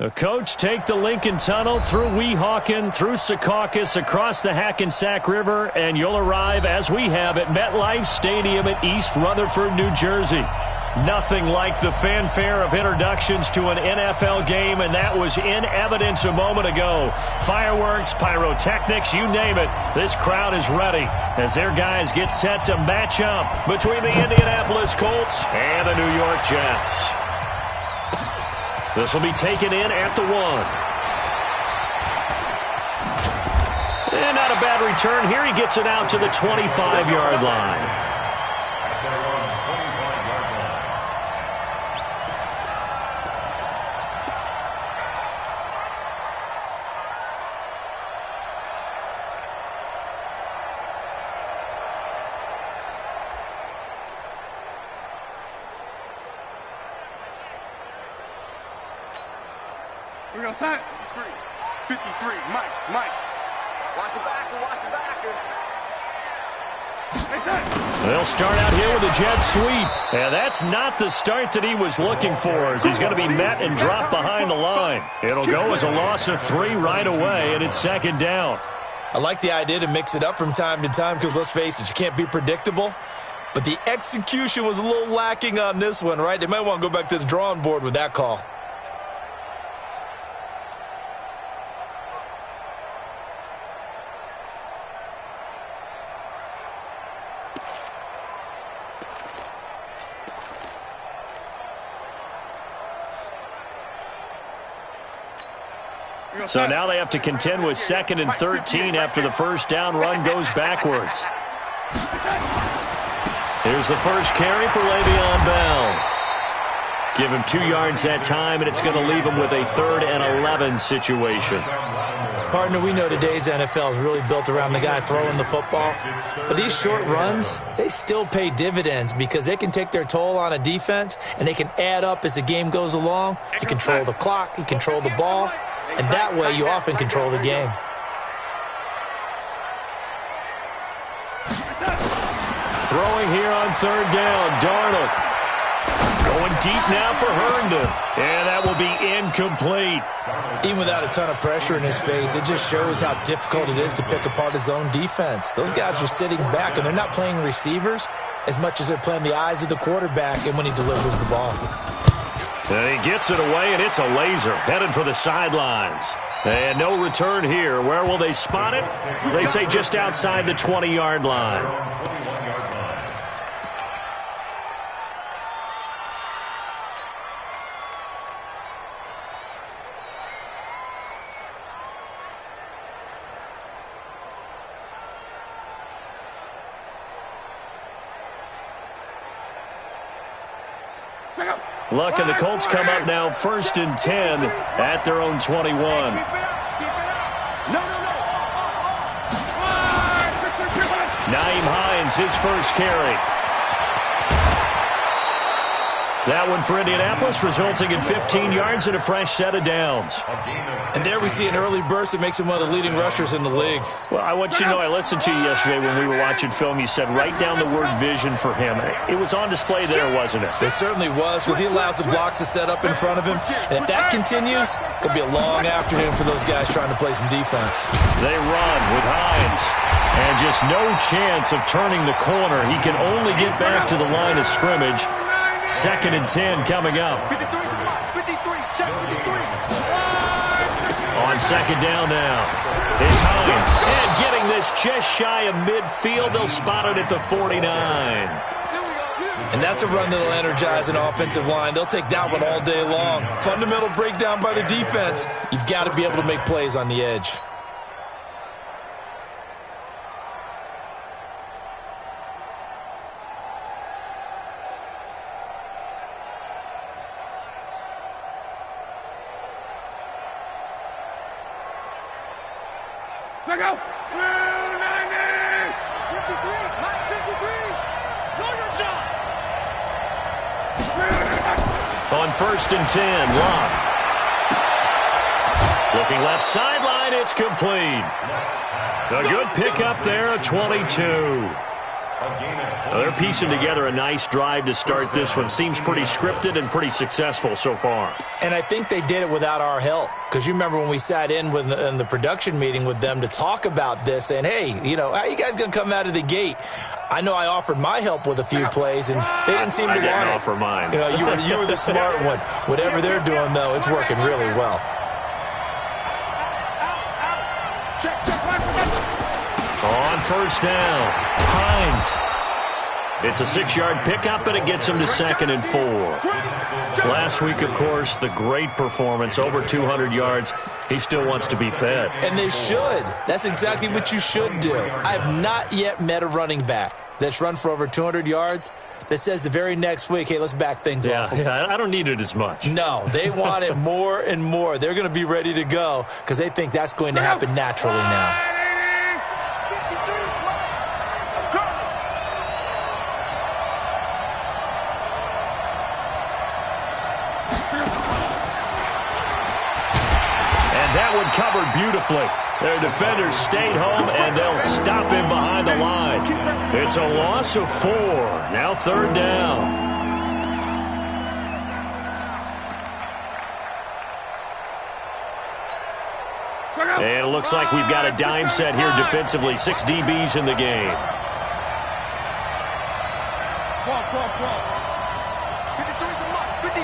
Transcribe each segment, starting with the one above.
The coach take the Lincoln Tunnel through Weehawken, through Secaucus, across the Hackensack River, and you'll arrive, as we have, at MetLife Stadium at East Rutherford, New Jersey. Nothing like the fanfare of introductions to an NFL game, and that was in evidence a moment ago. Fireworks, pyrotechnics, you name it. This crowd is ready as their guys get set to match up between the Indianapolis Colts and the New York Jets. This will be taken in at the 1. And not a bad return here. He gets it out to the 25-yard line. We're going to sign 53, Mike. Watch the backer. They'll start out here with a jet sweep. And that's not the start that he was looking for, as he's going to be met and dropped behind the line. It'll go as a loss of 3 right away, and it's second down. I like the idea to mix it up from time to time because, let's face it, you can't be predictable. But the execution was a little lacking on this one, right? They might want to go back to the drawing board with that call. So now they have to contend with 2nd and 13 after the first down run goes backwards. Here's the first carry for Le'Veon Bell. Give him 2 yards that time, and it's going to leave him with a 3rd and 11 situation. Partner, we know today's NFL is really built around the guy throwing the football. But these short runs, they still pay dividends because they can take their toll on a defense, and they can add up as the game goes along. You control the clock, you control the ball, and that way you often control the game. Throwing here on 3rd down, Darnold. Going deep now for Herndon. And that will be incomplete. Even without a ton of pressure in his face, it just shows how difficult it is to pick apart his own defense. Those guys are sitting back, and they're not playing receivers as much as they're playing the eyes of the quarterback and when he delivers the ball. And he gets it away, and it's a laser headed for the sidelines. And no return here. Where will they spot it? They say just outside the 20-yard line. Luck and the Colts come up now 1st and 10 at their own 21. Nyheim Hines, his first carry. That one for Indianapolis, resulting in 15 yards and a fresh set of downs. And there we see an early burst that makes him one of the leading rushers in the league. Well, I want you to know, I listened to you yesterday when we were watching film. You said write down the word vision for him. It was on display there, wasn't it? It certainly was, because he allows the blocks to set up in front of him. And if that continues, it could be a long afternoon for those guys trying to play some defense. They run with Hines. And just no chance of turning the corner. He can only get back to the line of scrimmage. 2nd and 10 coming up. 53, check 53. On 2nd down now. It's Hines. And getting this just shy of midfield. They'll spot it at the 49. And that's a run that'll energize an offensive line. They'll take that one all day long. Fundamental breakdown by the defense. You've got to be able to make plays on the edge. Check out. 53, Mike 53. Know your job. On 1st and 10, Locke. Looking left sideline, it's complete. A good pickup there, a 22. Well, they're piecing together a nice drive to start this one. Seems pretty scripted and pretty successful so far. And I think they did it without our help. Because you remember when we sat in the production meeting with them to talk about this, and hey, how are you guys going to come out of the gate? I know I offered my help with a few plays, and they didn't seem to want it. I didn't offer mine. You were the smart one. Whatever they're doing, though, it's working really well. On first down, Hines. It's a 6-yard pickup, and it gets him to 2nd and 4. Last week, of course, the great performance, over 200 yards. He still wants to be fed. And they should. That's exactly what you should do. I have not yet met a running back that's run for over 200 yards that says the very next week, hey, let's back things off. Yeah, I don't need it as much. No, they want it more and more. They're going to be ready to go because they think that's going to happen naturally now. Covered beautifully. Their defenders stayed home, and they'll stop him behind the line. It's a loss of 4. Now 3rd down. And it looks like we've got a dime set here defensively. 6 DBs in the game.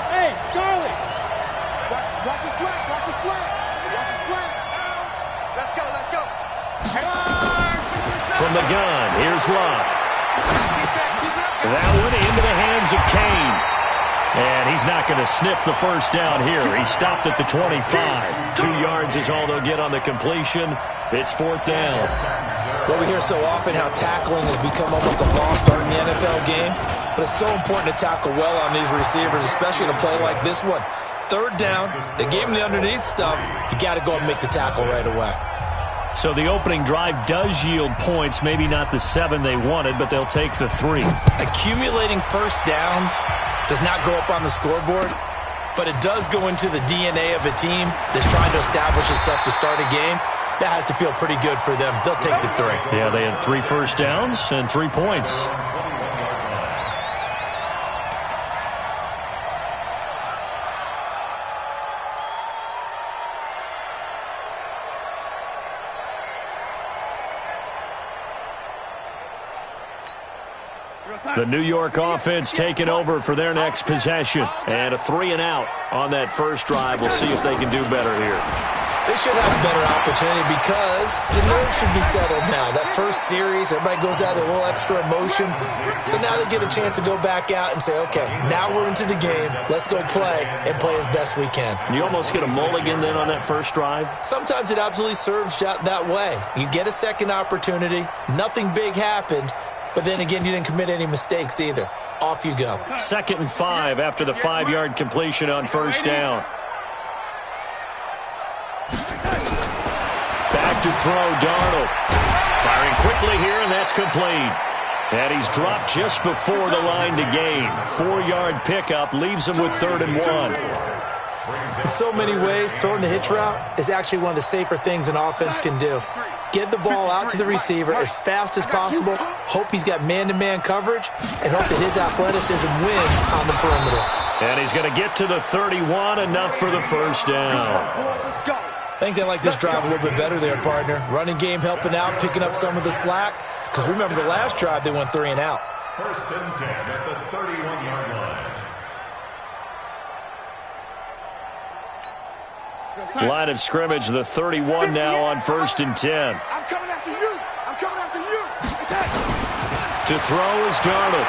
Hey, Charlie! Watch the slant, watch the slant. Let's go. From the gun, here's Love. That one into the hands of Kane. And he's not going to sniff the first down here. He stopped at the 25. 2 yards is all they'll get on the completion. It's 4th down. Well, we hear so often how tackling has become almost a lost art in the NFL game. But it's so important to tackle well on these receivers, especially in a play like this one. 3rd down, they gave him the underneath stuff. You got to go and make the tackle right away. So the opening drive does yield points, maybe not the 7 they wanted, but they'll take the 3. Accumulating first downs does not go up on the scoreboard, but it does go into the DNA of a team that's trying to establish itself to start a game. That has to feel pretty good for them. They'll take the 3. Yeah, they had 3 first downs and 3 points. The New York offense taking over for their next possession. And a 3-and-out on that first drive. We'll see if they can do better here. They should have a better opportunity because the nerves should be settled now. That first series, everybody goes out with a little extra emotion. So now they get a chance to go back out and say, okay, now we're into the game. Let's go play and play as best we can. You almost get a mulligan then on that first drive? Sometimes it absolutely serves that way. You get a second opportunity. Nothing big happened. But then again, you didn't commit any mistakes either. Off you go. 2nd and 5 after the 5-yard completion on first down. Back to throw, Darnold. Firing quickly here, and that's complete. And he's dropped just before the line to gain. 4-yard pickup leaves him with 3rd and 1. In so many ways, throwing the hitch route is actually one of the safer things an offense can do. Get the ball out to the receiver as fast as possible, hope he's got man-to-man coverage, and hope that his athleticism wins on the perimeter. And he's going to get to the 31, enough for the first down. I think they like this drive a little bit better there, partner. Running game helping out, picking up some of the slack. Because remember, the last drive, they went 3-and-out. 1st and 10 at the 31-yard line. Line of scrimmage, the 31 now on 1st and 10. I'm coming after you. I'm coming after you. To throw is Darnold.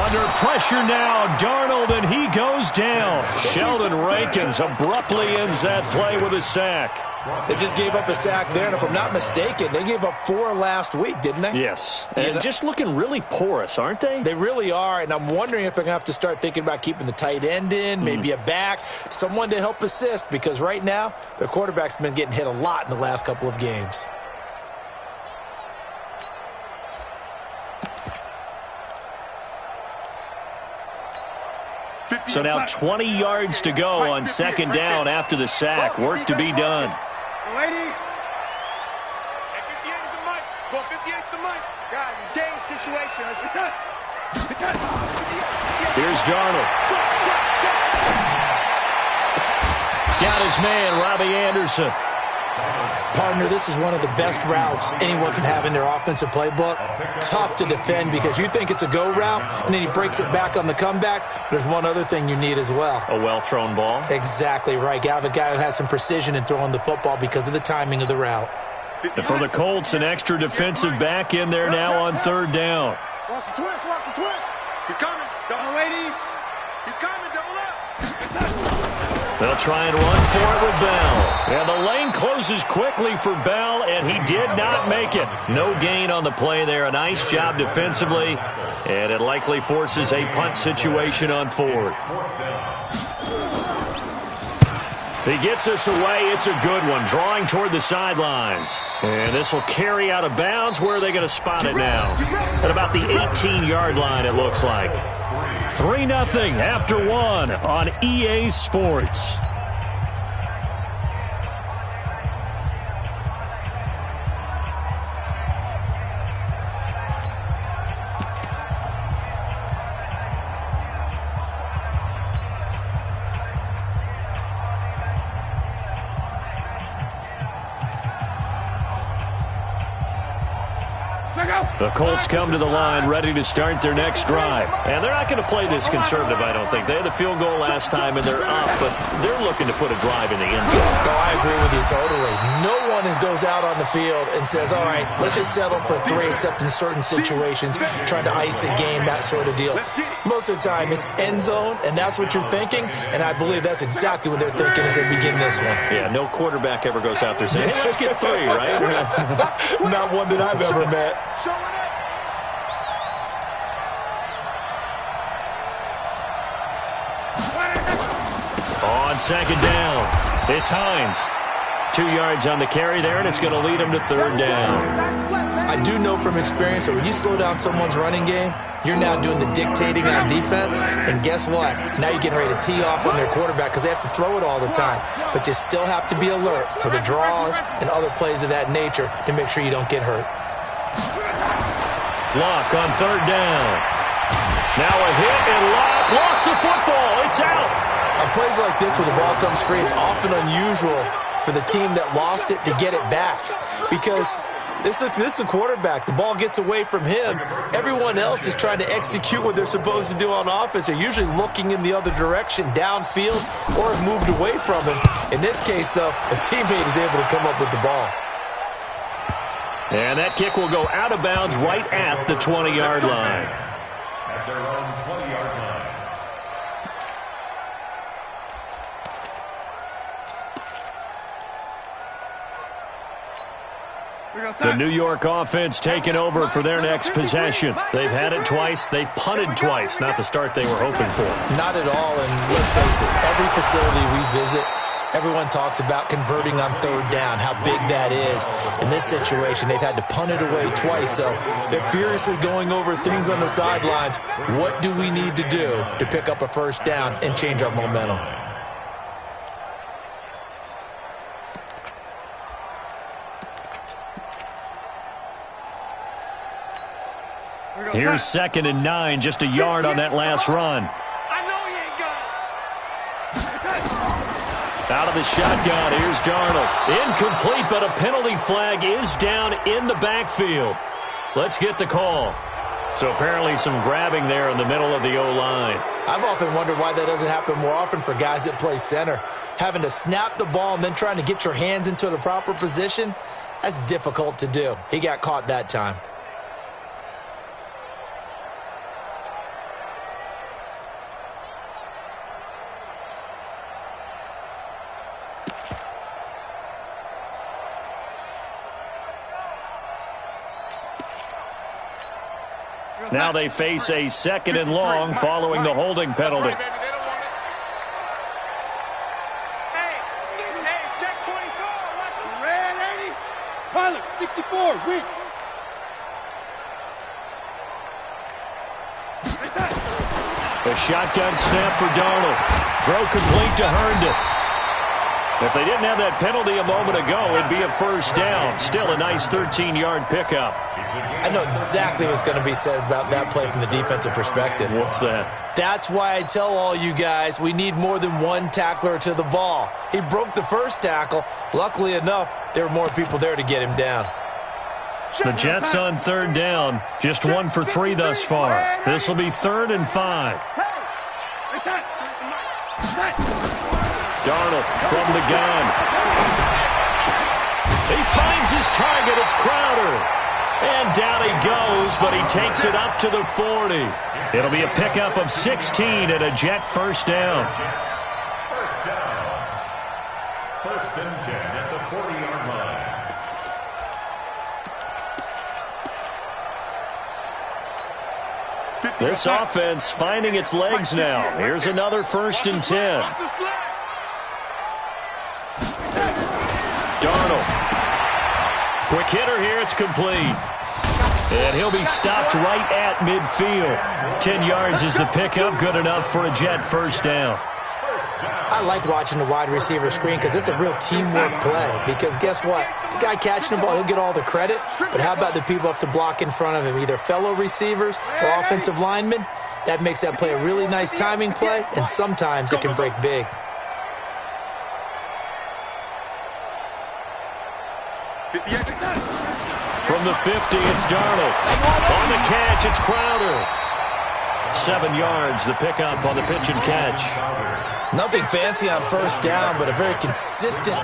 Under pressure now, Darnold, and he goes down. Sheldon Rankins abruptly ends that play with a sack. They just gave up a sack there, and if I'm not mistaken, they gave up 4 last week, didn't they? Yes, and just looking really porous, aren't they? They really are, and I'm wondering if they're going to have to start thinking about keeping the tight end in, maybe a back, someone to help assist, because right now, their quarterback's been getting hit a lot in the last couple of games. So now 20 yards to go on 2nd down after the sack. Work to be done. Well, 58's the Mike. Guys, it's game situation. Let's get done. Here's Darnold. Got his man, Robbie Anderson. Partner, this is one of the best routes anyone can have in their offensive playbook. Tough to defend because you think it's a go route, and then he breaks it back on the comeback. There's one other thing you need as well. A well-thrown ball. Exactly right. You have a guy who has some precision in throwing the football because of the timing of the route. And for the Colts, an extra defensive back in there now on third down. Watch the twist. Watch the twist. He's coming. Double 80. He's coming. Double up. They'll try and run for it with Bell. And the lane closes quickly for Bell, and he did not make it. No gain on the play there. A nice job defensively, and it likely forces a punt situation on fourth. He gets us away. It's a good one, drawing toward the sidelines. And this will carry out of bounds. Where are they going to spot it now? At about the 18-yard line, it looks like. 3-0 after one on EA Sports. The Colts come to the line ready to start their next drive. And they're not going to play this conservative, I don't think. They had the field goal last time, and they're up, but they're looking to put a drive in the end zone. Oh, I agree with you totally. No one goes out on the field and says, all right, let's just settle for 3, except in certain situations, trying to ice a game, that sort of deal. Most of the time, it's end zone, and that's what you're thinking, and I believe that's exactly what they're thinking as they begin this one. Yeah, no quarterback ever goes out there saying, hey, let's get 3, right? Not one that I've ever met. On second down, it's Hines. 2 yards on the carry there, and it's going to lead him to third down. I do know from experience that when you slow down someone's running game, you're now doing the dictating on defense, and guess what? Now you're getting ready to tee off on their quarterback because they have to throw it all the time. But you still have to be alert for the draws and other plays of that nature to make sure you don't get hurt. Locke on third down. Now a hit, and Locke lost the football. It's out. On plays like this where the ball comes free, it's often unusual for the team that lost it to get it back because this is a quarterback. The ball gets away from him. Everyone else is trying to execute what they're supposed to do on offense. They're usually looking in the other direction, downfield, or have moved away from him. In this case, though, a teammate is able to come up with the ball. And that kick will go out of bounds right at the 20-yard line. At their own 20-yard line. The New York offense taking over for their next possession. They've had it twice. They've punted twice. Not the start they were hoping for. Not at all, and let's face it, every facility we visit, everyone talks about converting on third down, how big that is. In this situation, they've had to punt it away twice, so they're furiously going over things on the sidelines. What do we need to do to pick up a first down and change our momentum? Here's 2nd and 9, just a yard on that last run. I know he ain't got it. Out of the shotgun, here's Darnold. Incomplete, but a penalty flag is down in the backfield. Let's get the call. So apparently some grabbing there in the middle of the O-line. I've often wondered why that doesn't happen more often for guys that play center. Having to snap the ball and then trying to get your hands into the proper position, that's difficult to do. He got caught that time. Now they face a 2nd and long following the holding penalty. Hey, check 24. Watch the red 80. Pilot, 64, weak. A shotgun snap for Darnold. Throw complete to Herndon. If they didn't have that penalty a moment ago, it'd be a first down. Still a nice 13-yard pickup. I know exactly what's going to be said about that play from the defensive perspective. What's that? That's why I tell all you guys we need more than one tackler to the ball. He broke the first tackle. Luckily enough, there were more people there to get him down. The Jets on third down. Just 1 for 3 thus far. This will be 3rd and 5. Darnold from the gun. He finds his target. It's Crowder. And down he goes, but he takes it up to the 40. It'll be a pickup of 16 and a Jet first down. First and 10 at the 40-yard line. This offense finding its legs now. Here's another 1st and 10. Darnold. Quick hitter here. It's complete. And he'll be stopped right at midfield. 10 yards is the pickup. Good enough for a Jet first down. I like watching the wide receiver screen because it's a real teamwork play. Because guess what? The guy catching the ball, he'll get all the credit. But how about the people up to block in front of him, either fellow receivers or offensive linemen? That makes that play a really nice timing play, and sometimes it can break big. From the 50, it's Darnold. On the catch, it's Crowder. 7 yards, the pickup on the pitch and catch. Nothing fancy on first down, but a very consistent.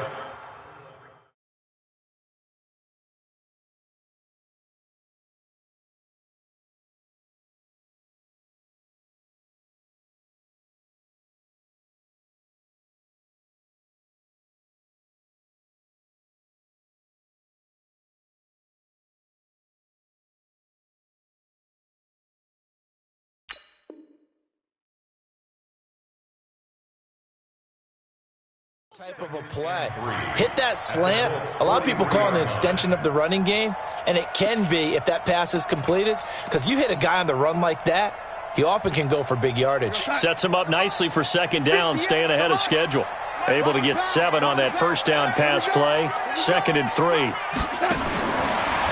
Type of a play. Hit that slant. A lot of people call it an extension of the running game, and it can be if that pass is completed, because you hit a guy on the run like that, he often can go for big yardage. Sets him up nicely for second down, staying ahead of schedule. Able to get 7 on that first down pass play. 2nd and 3.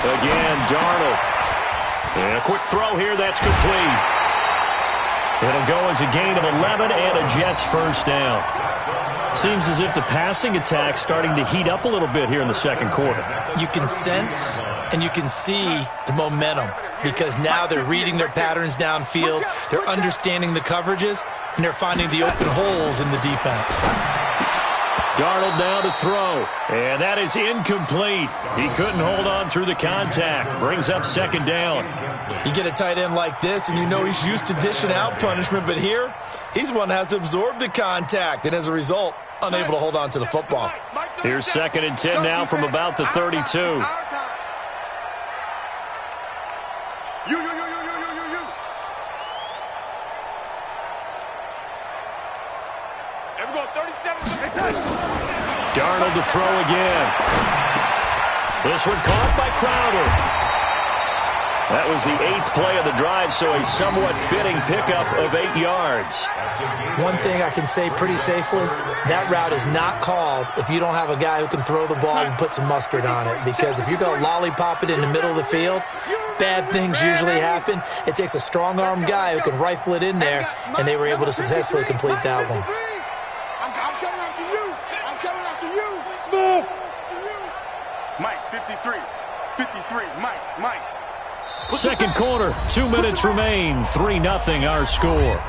Again, Darnold. And a quick throw here, that's complete. It'll go as a gain of 11 and a Jets first down. Seems as if the passing attack's starting to heat up a little bit here in the second quarter. You can sense and you can see the momentum because now they're reading their patterns downfield, they're understanding the coverages, and they're finding the open holes in the defense. Darnold now to throw, and that is incomplete. He couldn't hold on through the contact. Brings up second down. You get a tight end like this, and you know he's used to dishing out punishment, but here, he's one that has to absorb the contact, and as a result, unable to hold on to the football. Here's 2nd and 10 now from about the 32. Darnold to throw again. This one caught by Crowder. That was the 8th play of the drive, so a somewhat fitting pickup of 8 yards. One thing I can say pretty safely, that route is not called if you don't have a guy who can throw the ball and put some mustard on it. Because if you're going to lollipop it in the middle of the field, bad things usually happen. It takes a strong-armed guy who can rifle it in there, and they were able to successfully complete that one. I'm coming after you. I'm coming after you. Smooth. Mike, 53. 53. Mike. Second quarter, 2 minutes remain. 3-0 our score.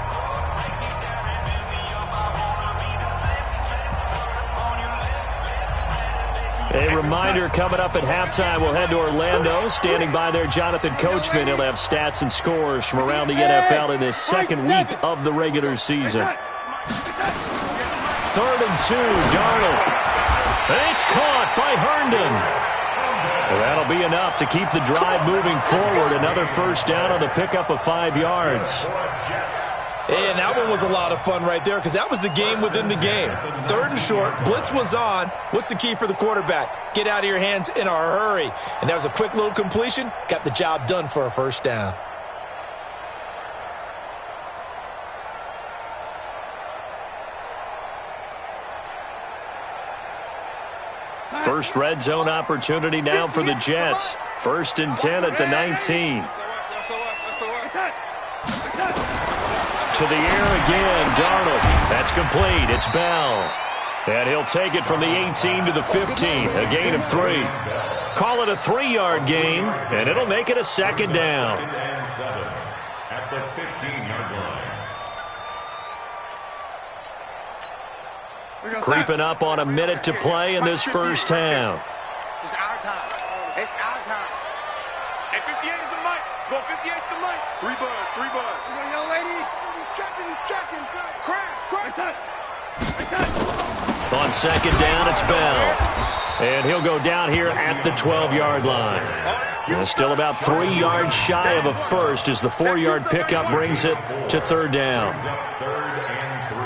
A reminder coming up at halftime, we'll head to Orlando. Standing by there, Jonathan Coachman. He'll have stats and scores from around the NFL in this second week of the regular season. 3rd and 2, Darnold. It's caught by Herndon. Well, that'll be enough to keep the drive moving forward. Another first down on the pickup of 5 yards. And that one was a lot of fun right there because that was the game within the game. 3rd and short, blitz was on. What's the key for the quarterback? Get out of your hands in a hurry. And that was a quick little completion. Got the job done for a first down. First red zone opportunity now for the Jets. 1st and 10 at the 19. To the air again, Darnold. That's complete. It's Bell. And he'll take it from the 18 to the 15. A gain of 3. Call it a 3-yard gain, and it'll make it a 2nd down. At the 15-yard line. Creeping up on a minute to play in this first half. It's our time. It's our time. Hey, 58 is the mic. Go 58 is the mic. 3 buzz, 3 buzz. Come on, young lady. He's checking. Crash. On 2nd down, it's Bell. And he'll go down here at the 12-yard line. Still about 3 yards shy of a first as the 4-yard pickup brings it to 3rd down. 3rd and 3.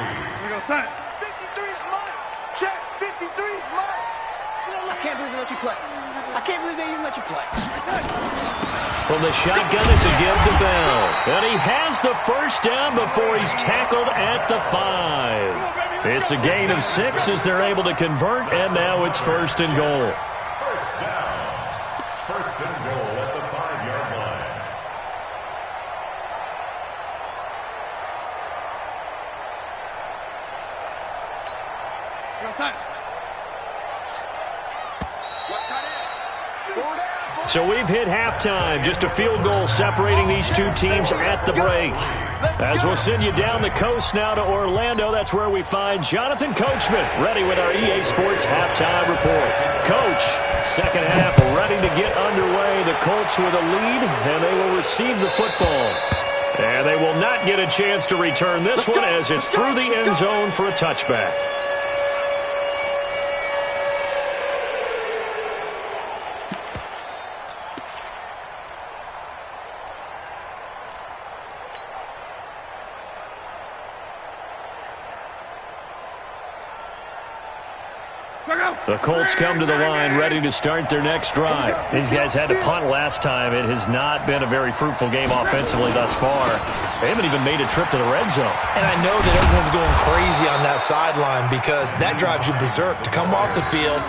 We go set. 53 is mine. Check. 53 is mine. I can't believe they let you play. I can't believe they even let you play. From the shotgun, it's a give to Bell. And he has the first down before he's tackled at the 5. It's a gain of 6 as they're able to convert, and now it's 1st and goal. First down. 1st and goal at the 5-yard line. So we've hit halftime. Just a field goal separating these two teams at the break. As we'll send you down the coast now to Orlando, that's where we find Jonathan Coachman ready with our EA Sports halftime report. Coach, second half ready to get underway. The Colts with a lead, and they will receive the football. And they will not get a chance to return this one as it's through the end zone for a touchback. The Colts come to the line ready to start their next drive. These guys had to punt last time. It has not been a very fruitful game offensively thus far. They haven't even made a trip to the red zone. And I know that everyone's going crazy on that sideline because that drives you berserk to come off the field,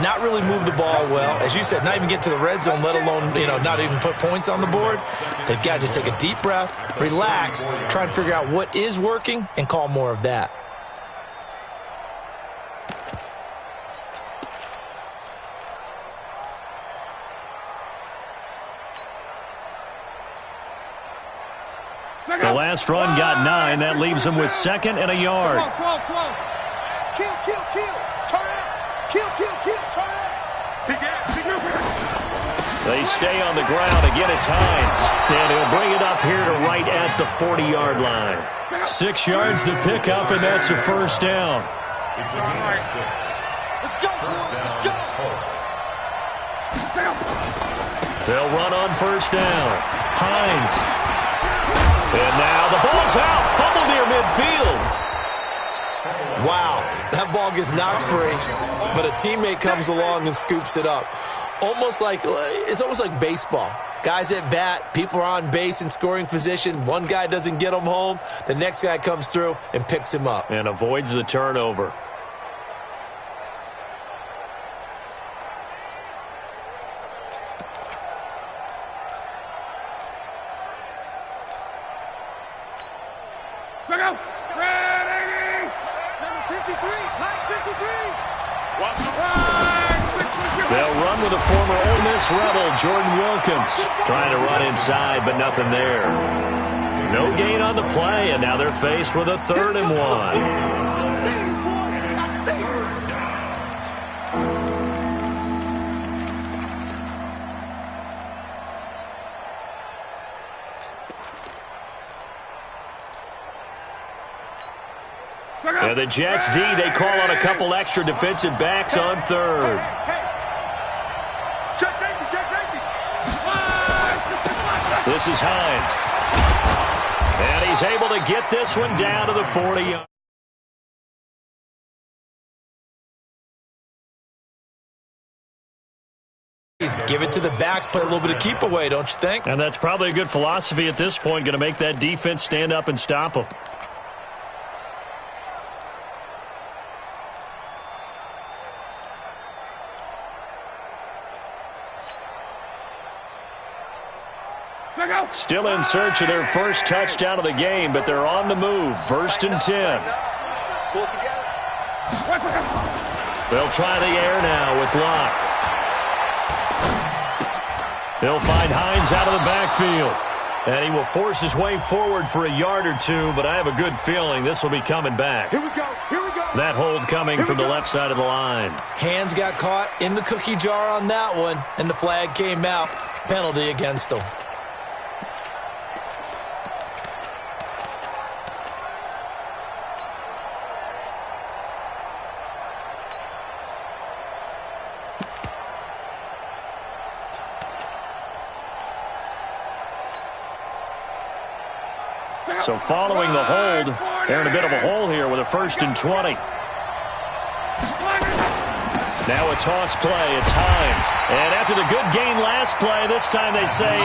not really move the ball well. As you said, not even get to the red zone, let alone, not even put points on the board. They've got to just take a deep breath, relax, try and figure out what is working, and call more of that. The last run got 9. That leaves them with 2nd and a yard. Come on. Kill. Turn out. Kill. Turn out. Big ass. They stay on the ground. Again, it's Hines. And he'll bring it up here to right at the 40-yard line. 6 yards the pickup, and that's a first down. It's a gain of 6. Let's go. They'll run on first down. Hines. And now the ball's out. Fumble near midfield. Wow, that ball gets knocked free, but a teammate comes along and scoops it up. It's almost like baseball. Guys at bat, people are on base in scoring position. One guy doesn't get him home. The next guy comes through and picks him up. And avoids the turnover. Number 53, Mike 53. They'll run with a former Ole Miss Rebel, Jordan Wilkins. Trying to run inside, but nothing there. No gain on the play, and now they're faced with a 3rd and 1. And the Jets D, they call on a couple extra defensive backs on 3rd. Check safety. This is Hines. And he's able to get this one down to the 40. Give it to the backs, play a little bit of keep away, don't you think? And that's probably a good philosophy at this point, going to make that defense stand up and stop them. Still in search of their first touchdown of the game, but they're on the move. 1st and 10. They'll try the air now with Locke. He'll find Hines out of the backfield. And he will force his way forward for a yard or two, but I have a good feeling this will be coming back. Here we go. Here we go. That hold coming from the left side of the line. Hands got caught in the cookie jar on that one, and the flag came out. Penalty against him. So following the hold, they're in a bit of a hole here with a 1st and 20. Now a toss play. It's Hines. And after the good gain last play, this time they say,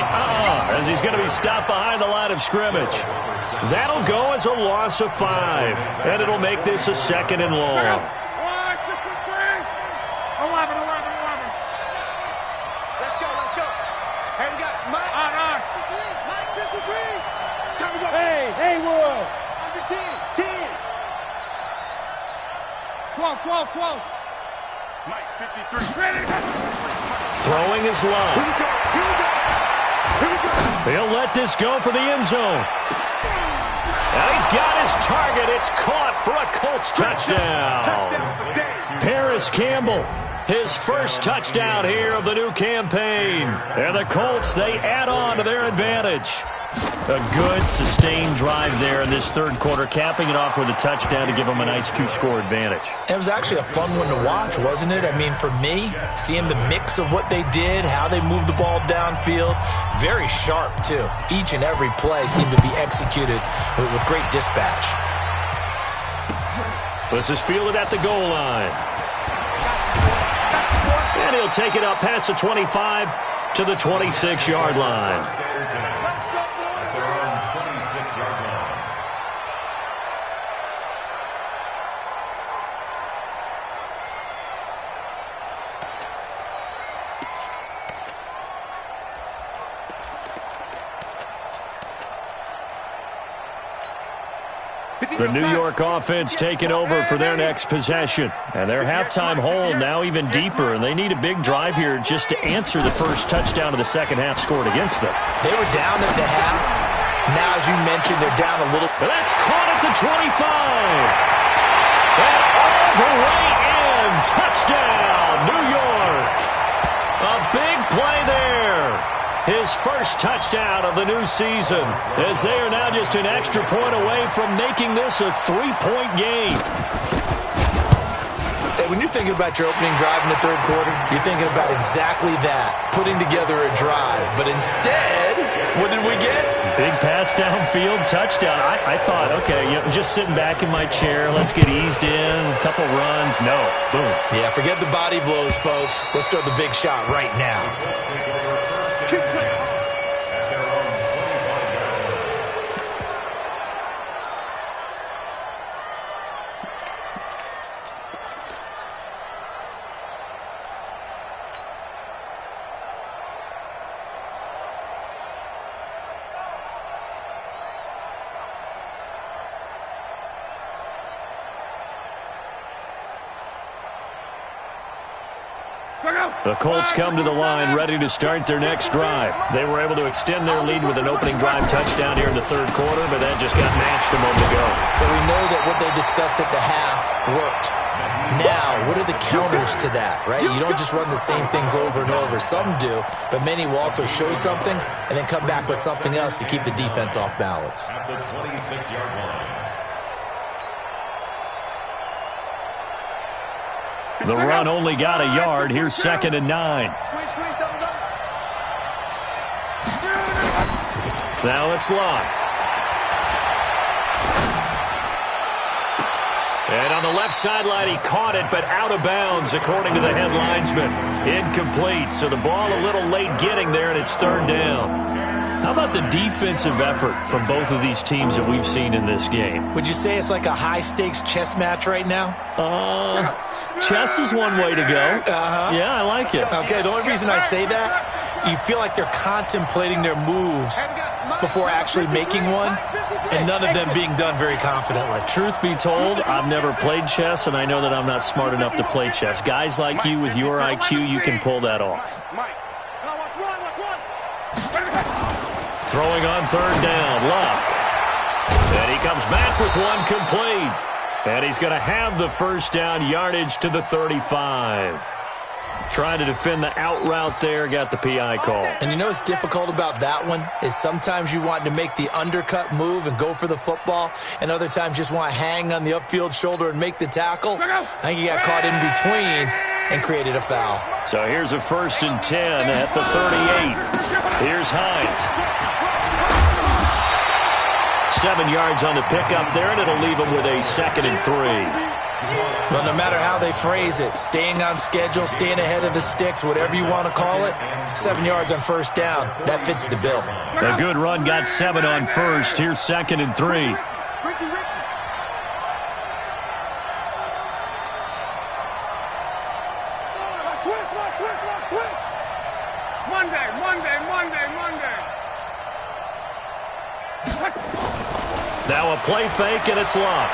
as he's going to be stopped behind the line of scrimmage. That'll go as a loss of 5. And it'll make this a 2nd and long. 1, 2, 3. 11. Let's go. Hey, we got Mike. On. 53. Mike 53. Time to go. Hey, Will. Under 10. 12. Mike 53. Ready to go. Throwing his line. Here we go. He'll let this go for the end zone. And he's got his target. It's caught for a Colts touchdown. Touchdown for Dave. Paris Campbell, his first touchdown here of the new campaign. And the Colts, they add on to their advantage. A good, sustained drive there in this third quarter, capping it off with a touchdown to give them a nice 2-score advantage. It was actually a fun one to watch, wasn't it? I mean, for me, seeing the mix of what they did, how they moved the ball downfield, very sharp, too. Each and every play seemed to be executed with great dispatch. This is fielded at the goal line. And he'll take it up past the 25 to the 26-yard line. The New York offense taking over for their next possession. And their halftime hole now even deeper, and they need a big drive here just to answer the first touchdown of the second half scored against them. They were down at the half. Now, as you mentioned, they're down a little. And that's caught at the 25. And all the way in. Touchdown, New York. A big play there. His first touchdown of the new season, as they are now just an extra point away from making this a 3-point game. Hey, when you're thinking about your opening drive in the third quarter, you're thinking about exactly that, putting together a drive. But instead, what did we get? Big pass downfield, touchdown. I thought, okay, just sitting back in my chair, let's get eased in, a couple runs. No, boom. Yeah, forget the body blows, folks. Let's throw the big shot right now. The Colts come to the line ready to start their next drive. They were able to extend their lead with an opening drive touchdown here in the third quarter, but that just got matched a moment ago. So we know that what they discussed at the half worked. Now, what are the counters to that, right? You don't just run the same things over and over. Some do, but many will also show something and then come back with something else to keep the defense off balance. At the 26-yard line. The run only got a yard. Here's 2nd and 9. Squeeze, double. Now it's Locke. And on the left sideline, he caught it, but out of bounds, according to the head linesman. Incomplete, so the ball a little late getting there, and it's 3rd down. How about the defensive effort from both of these teams that we've seen in this game? Would you say it's like a high-stakes chess match right now? Chess is one way to go. Uh-huh. Yeah, I like it. Okay, the only reason I say that you feel like they're contemplating their moves before actually making one, and none of them being done very confidently. Truth be told, I've never played chess, and I know that I'm not smart enough to play chess. Guys like you with your IQ, you can pull that off. Throwing on third down, Luck. And he comes back with one complete. And he's going to have the first down, yardage to the 35. Trying to defend the out route there, got the PI call. And you know what's difficult about that one is sometimes you want to make the undercut move and go for the football, and other times just want to hang on the upfield shoulder and make the tackle. I think he got caught in between and created a foul. So here's a 1st and 10 at the 38. Here's Hines. 7 yards on the pickup there, and it'll leave him with a 2nd and 3. Well, no matter how they phrase it, staying on schedule, staying ahead of the sticks, whatever you want to call it, 7 yards on first down, that fits the bill. A good run, got 7 on first. Here's 2nd and 3. Now a play fake, and it's Luck.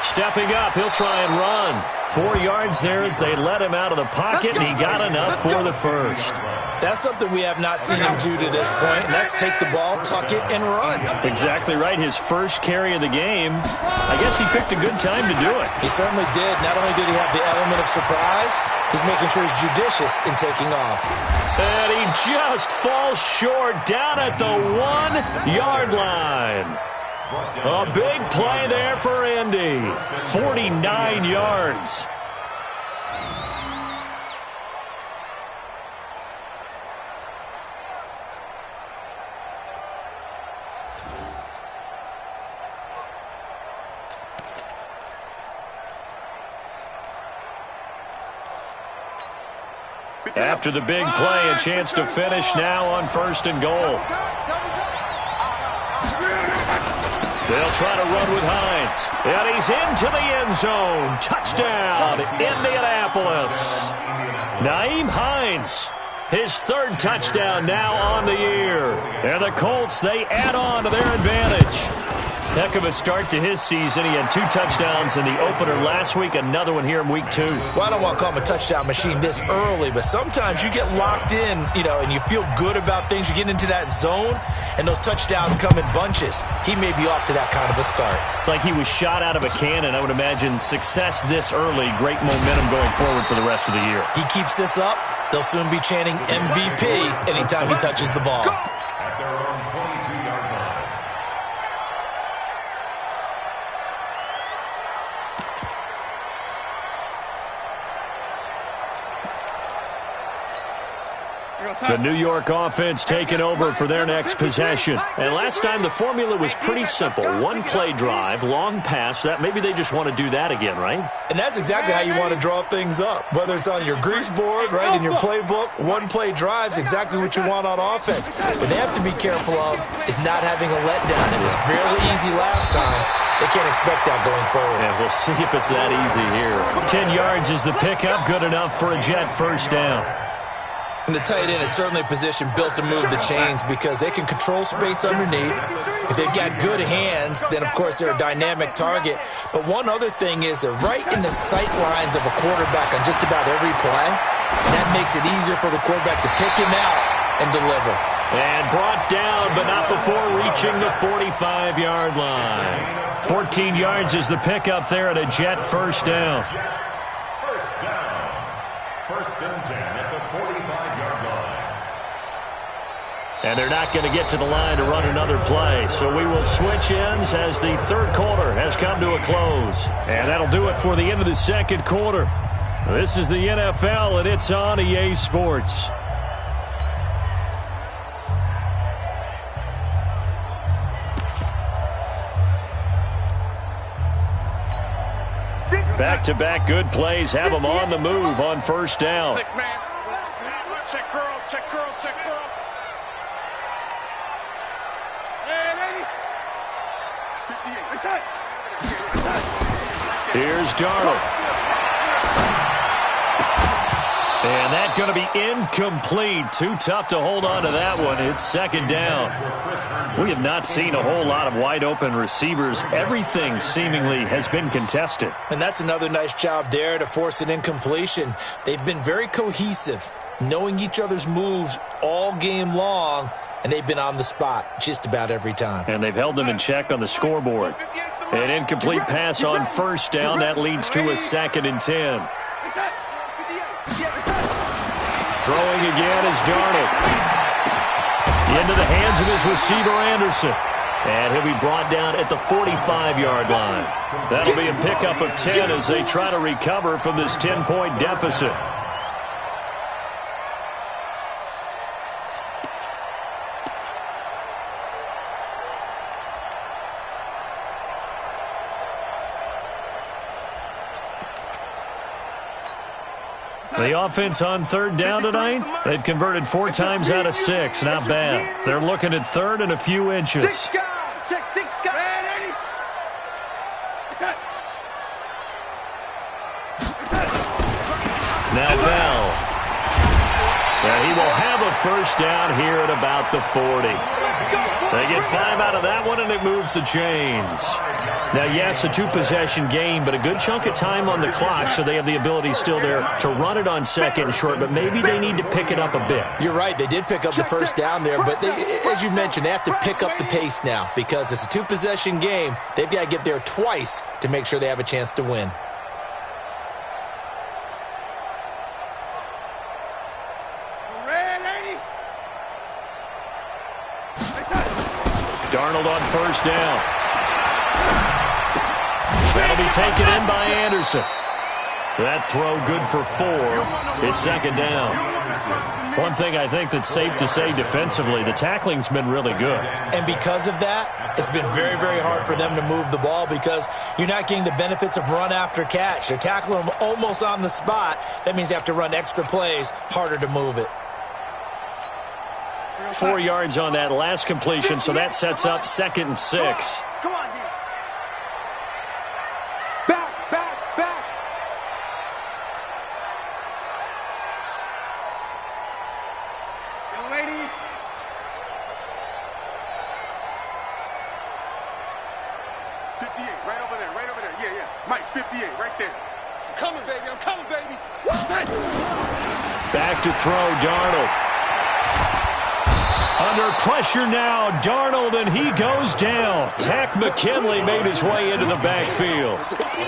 Stepping up, he'll try and run. 4 yards there as they let him out of the pocket, and he got enough for the first. That's something we have not seen him do to this point, and that's take the ball, tuck it, and run. Exactly right. His first carry of the game. I guess he picked a good time to do it. He certainly did. Not only did he have the element of surprise, he's making sure he's judicious in taking off. And he just falls short down at the 1-yard line. A big play there for Indy. 49 yards. After the big play, a chance to finish now on 1st and goal. They'll try to run with Hines. And he's into the end zone. Touchdown, Indianapolis. Nyheim Hines, his 3rd touchdown now on the year. And the Colts, they add on to their advantage. Heck of a start to his season. He had 2 touchdowns in the opener last week, another one here in week 2. Well, I don't want to call him a touchdown machine this early, but sometimes you get locked in, and you feel good about things. You get into that zone, and those touchdowns come in bunches. He may be off to that kind of a start. It's like he was shot out of a cannon. I would imagine success this early, great momentum going forward for the rest of the year. He keeps this up, they'll soon be chanting MVP anytime he touches the ball. At their own 22-yard line. The New York offense taking over for their next possession. And last time the formula was pretty simple. 1-play drive, long pass. That maybe they just want to do that again, right? And that's exactly how you want to draw things up. Whether it's on your grease board, right, in your playbook, 1-play drive's exactly what you want on offense. What they have to be careful of is not having a letdown. It was fairly easy last time. They can't expect that going forward. And we'll see if it's that easy here. 10 yards is the pickup, good enough for a Jet first down. And the tight end is certainly a position built to move the chains because they can control space underneath. If they've got good hands, then, of course, they're a dynamic target. But one other thing is they're right in the sight lines of a quarterback on just about every play. And that makes it easier for the quarterback to pick him out and deliver. And brought down, but not before reaching the 45-yard line. 14 yards is the pickup there at a Jet first down. First down. 1st and 10 at the 45-yard line. And they're not going to get to the line to run another play. So we will switch ends as the 3rd quarter has come to a close. And that'll do it for the end of the 2nd quarter. This is the NFL, and it's on EA Sports. Back-to-back good plays have them on the move on first down. 6 man. Check curls, check curls, check curls. Here's Darnold. And that's going to be incomplete. Too tough to hold on to that one. It's second down. We have not seen a whole lot of wide-open receivers. Everything seemingly has been contested. And that's another nice job there to force an incompletion. They've been very cohesive, knowing each other's moves all game long, and they've been on the spot just about every time. And they've held them in check on the scoreboard. An incomplete pass on first down. That leads to a 2nd and 10. Throwing again is Darnold. Into the hands of his receiver, Anderson. And he'll be brought down at the 45-yard line. That'll be a pickup of 10 as they try to recover from this 10-point deficit. The offense on third down tonight, they've converted 4 times out of 6. Not bad. They're looking at third and a few inches. 6 guys. Check 6 guys. Now Bell. And he will have a first down here at about the 40. They get 5 out of that one, and it moves the chains. Now, yes, a 2-possession game, but a good chunk of time on the clock, so they have the ability still there to run it on second and short, but maybe they need to pick it up a bit. You're right. They did pick up the first down there, but as you mentioned, they have to pick up the pace now because it's a 2-possession game. They've got to get there twice to make sure they have a chance to win. Darnold on first down. That'll be taken in by Anderson. That throw good for 4. It's second down. One thing I think that's safe to say defensively, the tackling's been really good. And because of that, it's been very, very hard for them to move the ball because you're not getting the benefits of run after catch. They're tackling them almost on the spot. That means you have to run extra plays, harder to move it. 4 yards on that last completion, so that sets up 2nd and 6. Come on, D. Back. Young lady. Right over there. Yeah. Mike, 58, right there. I'm coming, baby. Back to throw, Darnold. Under pressure now, Darnold, and he goes down. Takk McKinley made his way into the backfield.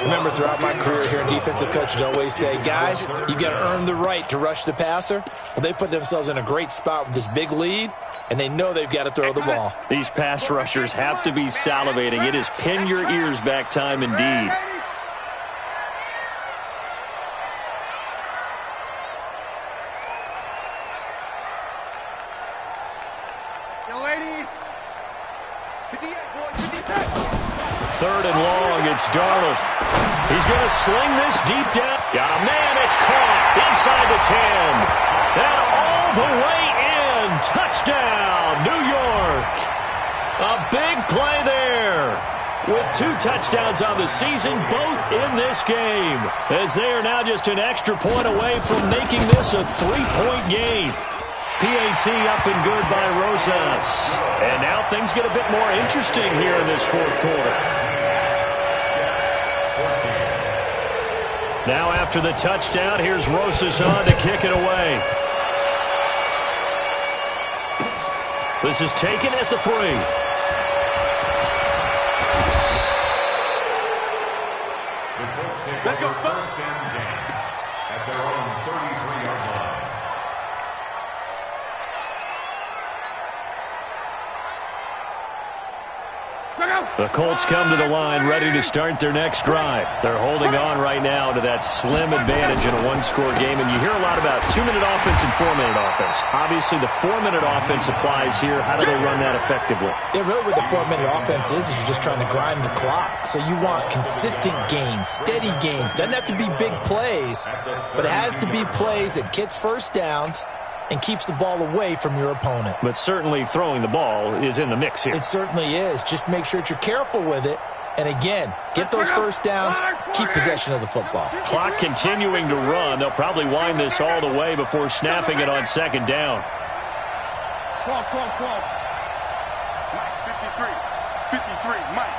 Remember, throughout my career here, defensive coaches always say, guys, you got to earn the right to rush the passer. Well, they put themselves in a great spot with this big lead, and they know they've got to throw the ball. These pass rushers have to be salivating. It is pin your ears back time indeed. Third and long, it's Darnold. He's going to sling this deep down. Got a man, it's caught inside the 10. And all the way in. Touchdown, New York. A big play there. With 2 touchdowns on the season, both in this game. As they are now just an extra point away from making this a 3-point game. PAT up and good by Rosas. And now things get a bit more interesting here in this 4th quarter. Now after the touchdown, here's Rosas on to kick it away. This is taken at the 3. Let's go. First and 10 at their own 33-yard line. The Colts come to the line ready to start their next drive. They're holding on right now to that slim advantage in a 1-score game, and you hear a lot about 2-minute offense and 4-minute offense. Obviously, the 4-minute offense applies here. How do they run that effectively? Yeah, really what the 4-minute offense is you're just trying to grind the clock. So you want consistent gains, steady gains. Doesn't have to be big plays, but it has to be plays that gets first downs and keeps the ball away from your opponent. But certainly throwing the ball is in the mix here. It certainly is. Just make sure that you're careful with it And again, get those first downs, keep possession of the football. Clock continuing to run. They'll probably wind this all the way before snapping it on second down. 53. 53. Mike.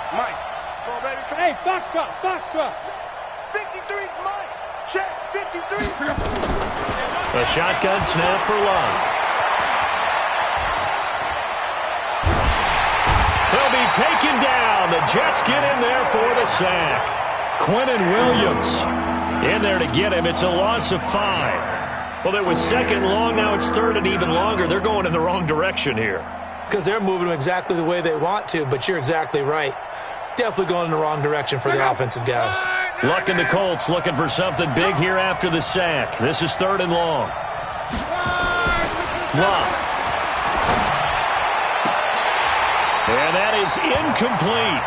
Go, baby. Come Hey, foxtrot. 53's Mike. Check. 53. A shotgun snap for Love. He'll be taken down. The Jets get in there for the sack. Quinnen Williams in there to get him. It's a loss of 5. Well, it was second long. Now it's third and even longer. They're going in the wrong direction here. Because they're moving exactly the way they want to, but you're exactly right. Definitely going in the wrong direction for the offensive guys. Luck and the Colts looking for something big here after the sack. This is third and long. Love. And that is incomplete.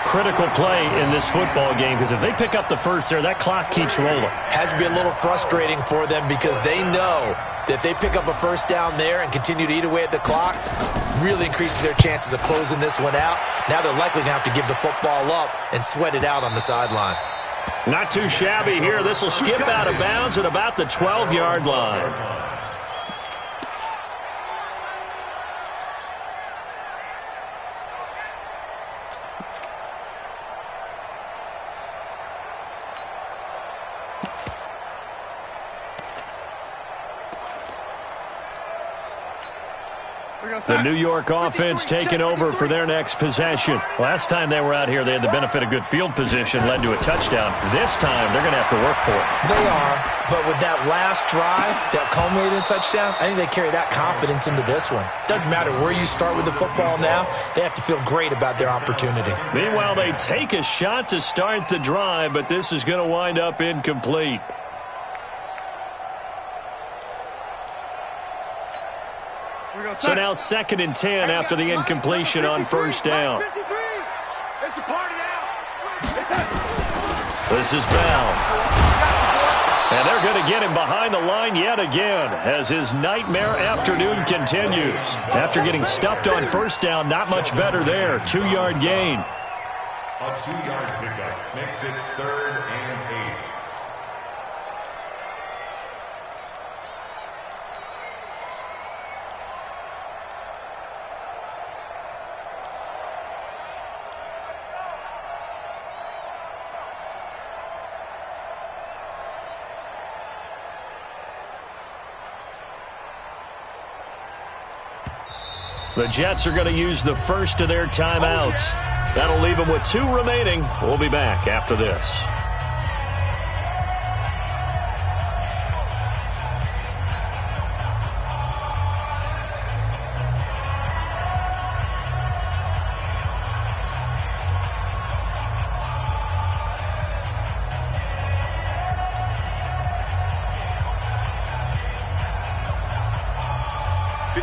Critical play in this football game, because if they pick up the first there, that clock keeps rolling. Has to be a little frustrating for them because they know that if they pick up a first down there and continue to eat away at the clock, really increases their chances of closing this one out. Now they're likely going to have to give the football up and sweat it out on the sideline. Not too shabby here. This will skip out of bounds at about the 12-yard line. The New York offense taking over for their next possession. Last time they were out here, they had the benefit of good field position, led to a touchdown. This time, they're going to have to work for it. They are, but with that last drive that culminated in a touchdown, I think they carry that confidence into this one. Doesn't matter where you start with the football now, they have to feel great about their opportunity. Meanwhile, they take a shot to start the drive, but this is going to wind up incomplete. So now 2nd and 10 after the incompletion on first down. This is Bell. And they're going to get him behind the line yet again as his nightmare afternoon continues. After getting stuffed on first down, not much better there. 2-yard gain. A 2-yard pickup makes it 3rd and 8. The Jets are going to use the first of their timeouts. That'll leave them with 2 remaining. We'll be back after this.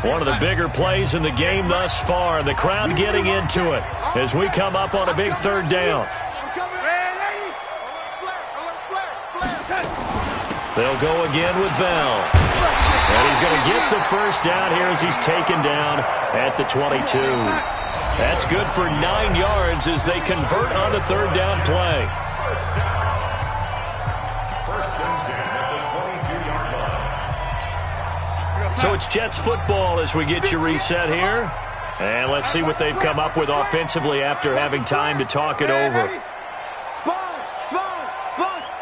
One of the bigger plays in the game thus far. The crowd getting into it as we come up on a big 3rd down. They'll go again with Bell. And he's going to get the first down here as he's taken down at the 22. That's good for 9 yards as they convert on the 3rd down play. So it's Jets football as we get you reset here. And let's see what they've come up with offensively after having time to talk it over. Sponge.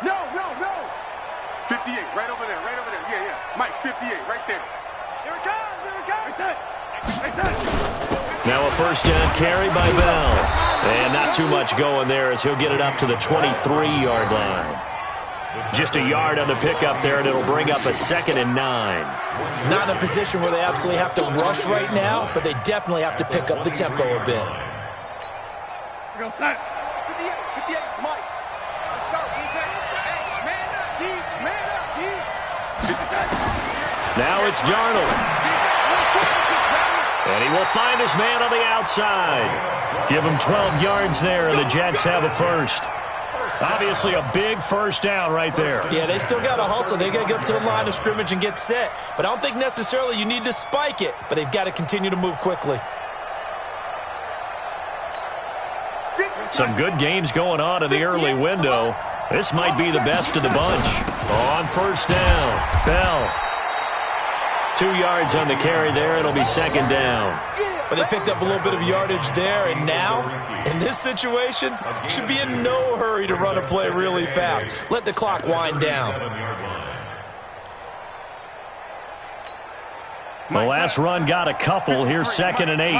No. 58, right over there. Yeah. Mike, 58, right there. Here it comes. Reset. Now a first down carry by Bell. And not too much going there as he'll get it up to the 23-yard line. Just a yard on the pickup there, and it'll bring up a 2nd and 9. Not in a position where they absolutely have to rush right now, but they definitely have to pick up the tempo a bit. We're going to set. 58, Mike. Let's go. Man up, D. Now it's Darnold. And he will find his man on the outside. Give him 12 yards there, and the Jets have a first. Obviously a big first down right there. Yeah, they still got to hustle. They got to get up to the line of scrimmage and get set. But I don't think necessarily you need to spike it, but they've got to continue to move quickly. Some good games going on in the early window. This might be the best of the bunch. On first down, Bell. 2 yards on the carry there. It'll be second down. But they picked up a little bit of yardage there, and now, in this situation, should be in no hurry to run a play really fast. Let the clock wind down. The last run got a couple. Here's 2nd and 8.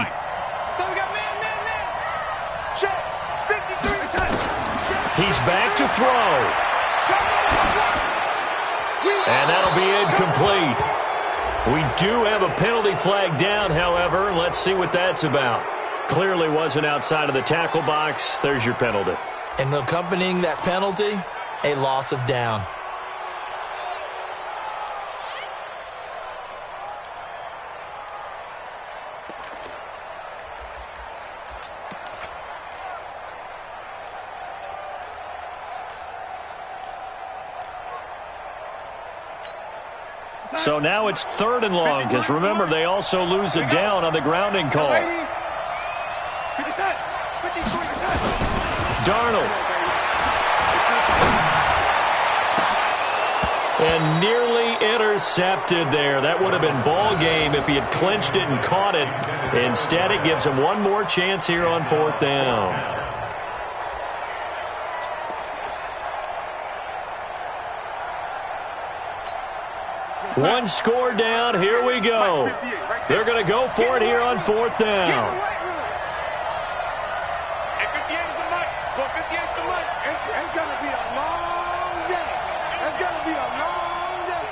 So we got man. Check. 53. He's back to throw. And that'll be incomplete. We do have a penalty flag down, however. Let's see what that's about. Clearly wasn't outside of the tackle box. There's your penalty. And accompanying that penalty, a loss of down. So now it's 3rd and long, because remember, they also lose a down on the grounding call. Darnold. And nearly intercepted there. That would have been ball game if he had clinched it and caught it. Instead, it gives him one more chance here on 4th down. One score down. Here we go. They're going to go for it here on 4th down. And 58 is the mic. Go 58 is the mic. It's going to be a long day. It's going to be a long day.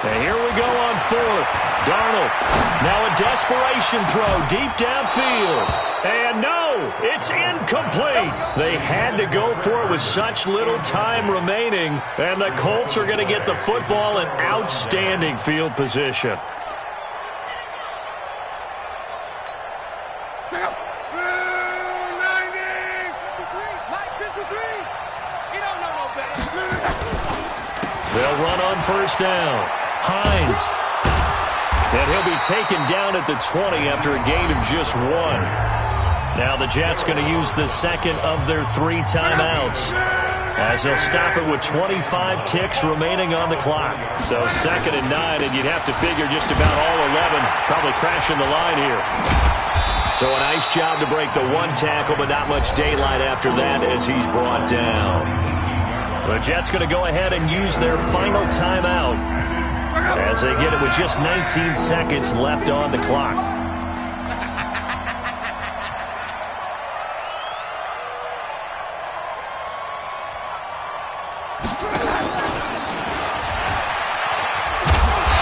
And here we go on 4th. Darnold. Now a desperation throw deep downfield. And no, it's incomplete. They had to go for it with such little time remaining. And the Colts are going to get the football in outstanding field position. They'll run on first down. Hines. And he'll be taken down at the 20 after a gain of just 1. Now the Jets going to use the second of their 3 timeouts, as they'll stop it with 25 ticks remaining on the clock. So 2nd and 9, and you'd have to figure just about all 11 probably crashing the line here. So a nice job to break the 1 tackle, but not much daylight after that as he's brought down. The Jets going to go ahead and use their final timeout as they get it with just 19 seconds left on the clock.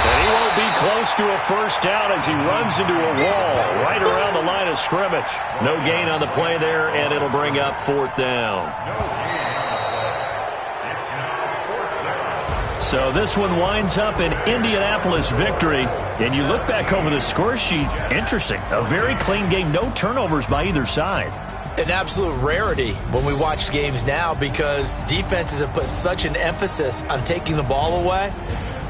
And he won't be close to a first down as he runs into a wall right around the line of scrimmage. No gain on the play there, and it'll bring up 4th down. So this one winds up an Indianapolis victory. And you look back over the score sheet, interesting. A very clean game, no turnovers by either side. An absolute rarity when we watch games now because defenses have put such an emphasis on taking the ball away.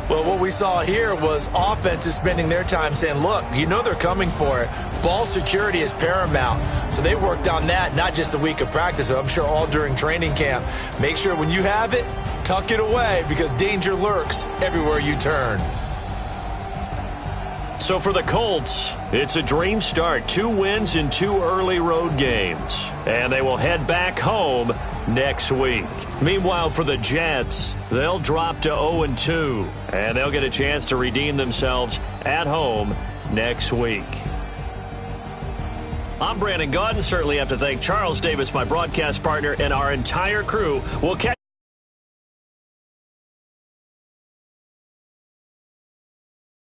Well, what we saw here was offenses spending their time saying, look, you know they're coming for it. Ball security is paramount. So they worked on that, not just a week of practice, but I'm sure all during training camp. Make sure when you have it, tuck it away because danger lurks everywhere you turn. So for the Colts, it's a dream start. 2 wins in 2 early road games. And they will head back home next week. Meanwhile, for the Jets, they'll drop to 0-2. And they'll get a chance to redeem themselves at home next week. I'm Brandon Gaudin. Certainly have to thank Charles Davis, my broadcast partner, and our entire crew. We'll catch